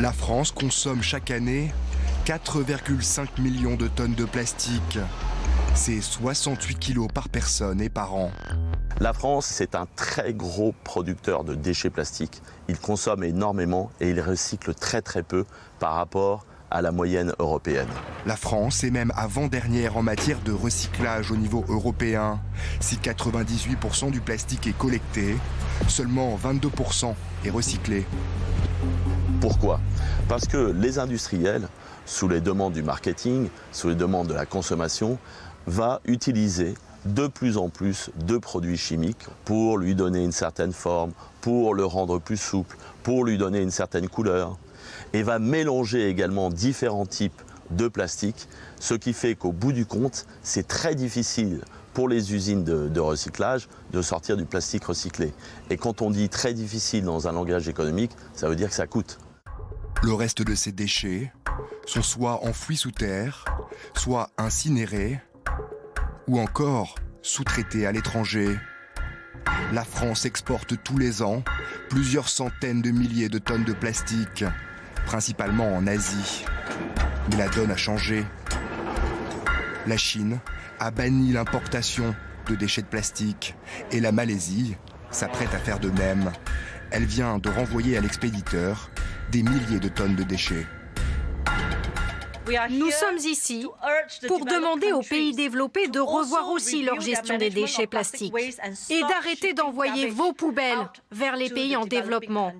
La France consomme chaque année 4,5 millions de tonnes de plastique. C'est 68 kilos par personne et par an. La France, c'est un très gros producteur de déchets plastiques. Il consomme énormément et il recycle très peu par rapport à la moyenne européenne. La France est même avant-dernière en matière de recyclage au niveau européen. Si 98% du plastique est collecté, seulement 22% est recyclé. Pourquoi? Parce que les industriels, sous les demandes du marketing, sous les demandes de la consommation, vont utiliser de plus en plus de produits chimiques pour lui donner une certaine forme, pour le rendre plus souple, pour lui donner une certaine couleur. Et va mélanger également différents types de plastique, ce qui fait qu'au bout du compte, c'est très difficile pour les usines de recyclage de sortir du plastique recyclé. Et quand on dit très difficile dans un langage économique, ça veut dire que ça coûte. Le reste de ces déchets sont soit enfouis sous terre, soit incinérés, ou encore sous-traités à l'étranger. La France exporte tous les ans plusieurs centaines de milliers de tonnes de plastique, principalement en Asie. Mais la donne a changé. La Chine a banni l'importation de déchets de plastique et la Malaisie s'apprête à faire de même. Elle vient de renvoyer à l'expéditeur des milliers de tonnes de déchets. Nous sommes ici pour demander aux pays développés de revoir aussi leur gestion des déchets plastiques et d'arrêter d'envoyer vos poubelles vers les pays en développement.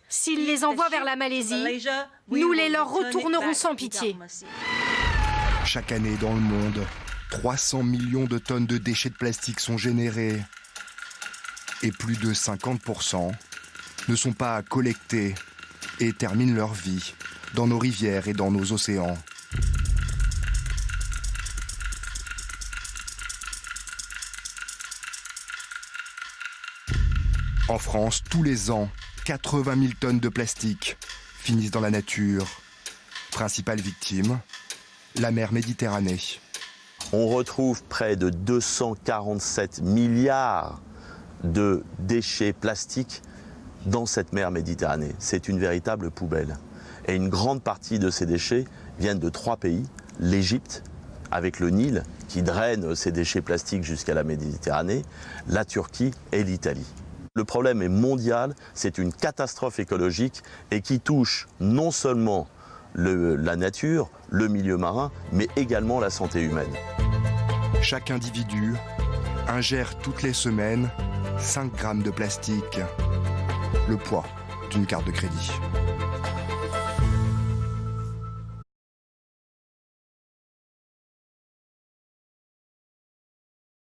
S'ils les envoient vers la Malaisie, nous les leur retournerons sans pitié. Chaque année dans le monde, 300 millions de tonnes de déchets de plastique sont générés. Et plus de 50% ne sont pas collectés et terminent leur vie dans nos rivières et dans nos océans. En France, tous les ans, 80 000 tonnes de plastique finissent dans la nature. Principale victime, la mer Méditerranée. On retrouve près de 247 milliards de déchets plastiques dans cette mer Méditerranée. C'est une véritable poubelle. Et une grande partie de ces déchets viennent de 3 pays, l'Égypte, avec le Nil, qui draine ces déchets plastiques jusqu'à la Méditerranée, la Turquie et l'Italie. Le problème est mondial, c'est une catastrophe écologique et qui touche non seulement la nature, le milieu marin, mais également la santé humaine. Chaque individu ingère toutes les semaines 5 grammes de plastique, le poids d'une carte de crédit.